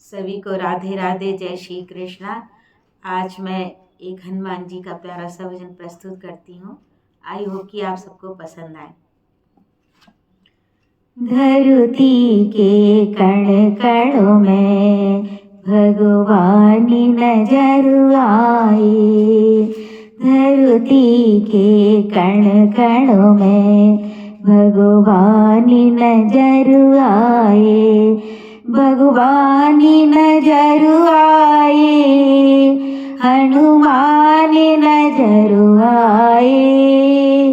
सभी को राधे राधे, जय श्री कृष्णा। आज मैं एक हनुमान जी का प्यारा सा भजन प्रस्तुत करती हूँ। आई होप कि आप सबको पसंद आए। धरती के कण कणों में भगवानी नजर आए। धरती के कण कणों में भगवानी नजर आए। भगवानी नजर आए, हनुमान नजर आए।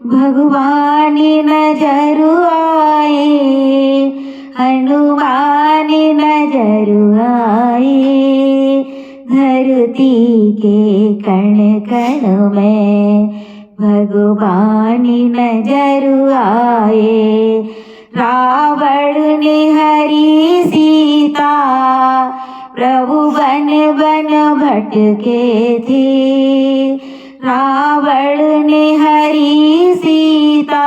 भगवानी नजर आए, हनुमान नजर आए। धरती के कण कण में भगवानी नजर आए। रावण ने हरी सीता प्रभु बन बन भटके थे। रावण ने हरी सीता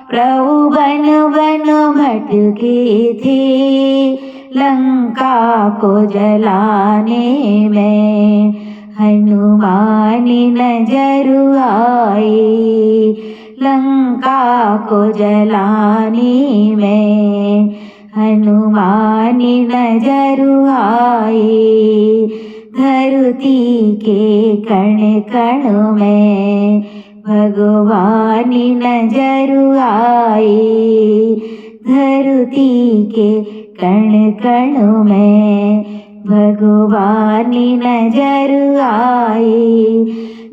प्रभु बन बन भटके थे। लंका को जलाने में हनुमान नजर आए। लंका को जलाने में हनुमान नजर आए। धरती के कण कण में भगवान नजर आए। धरती के कण कण में भगवान नजर आए।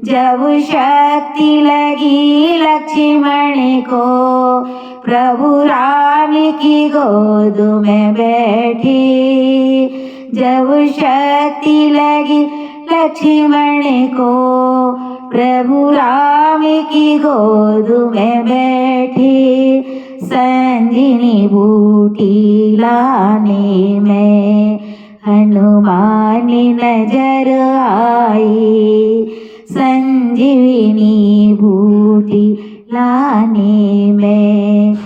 जब शक्ति लगी लक्ष्मण को प्रभु राम की गोद में बैठे। जब शक्ति लगी लक्ष्मण को प्रभु राम की गोद में बैठे। संजीवनी बूटी लाने में हनुमान नजर आए। संजीवनी बूटी लाने में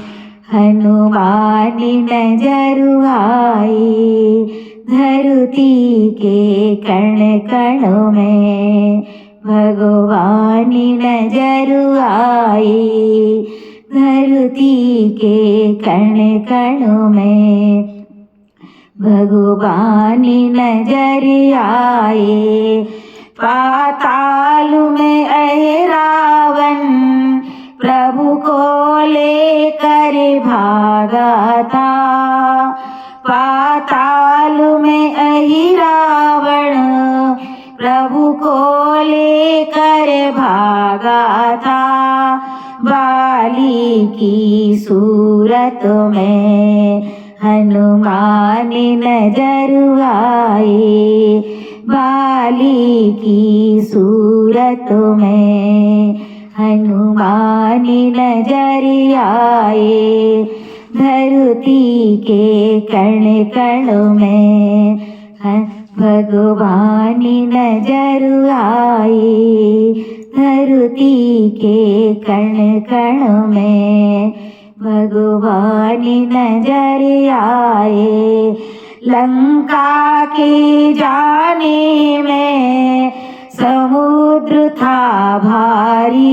हनुमान नजर आए। धरती के कण कण में भगवान नजर आए। धरती के कण कण में भगवान नजर आए। पाताल में रावण प्रभु को लेकर भागा था। पाताल में रावण प्रभु को लेकर भागा था। बाली की सूरत में हनुमान नजर आए। बाली की सूरत में हनुमान नजर आए। धरती के कण कण में भगवान नजर आए। धरती के कण कण में भगवान नजर आए। लंका के जाने में समुद्र था भारी।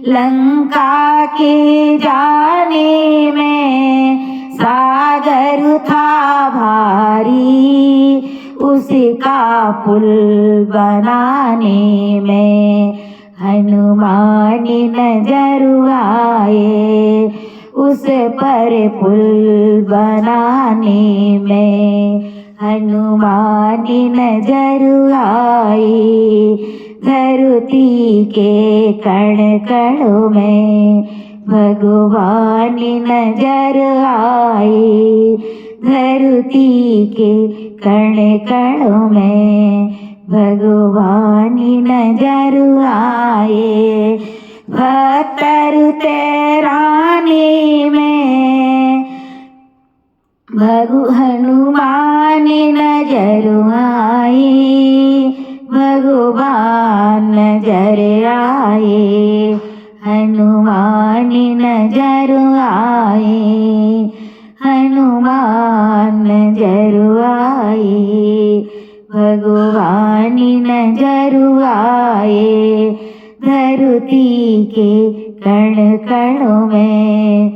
लंका के जाने में सागर था भारी। उसका पुल बनाने में हनुमान नजर आए। उस पर पुल बनाने में हनुमान नजर आए। धरती के कण कण में भगवान नजर आए। धरती के कण कण में भगवान नजर आए। भक्तर तेराने में हनुमान नजर आए। भगवान नजर आए। हनुमान नजर आए। हनुमान भगवान नजर आए, भगवान नजर आए, धरती के कण कण में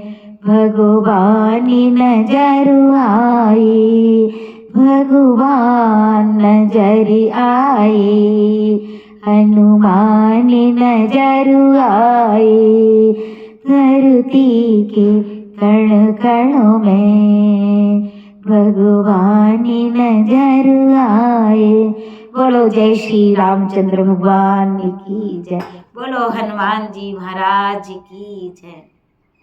भगवान नजर आए, भगवान नजर आए, हनुमान नजर आए, धरती के कण कण में भगवान नजर आए। बोलो जय श्री रामचंद्र भगवान की जय, बोलो हनुमान जी महाराज की जय।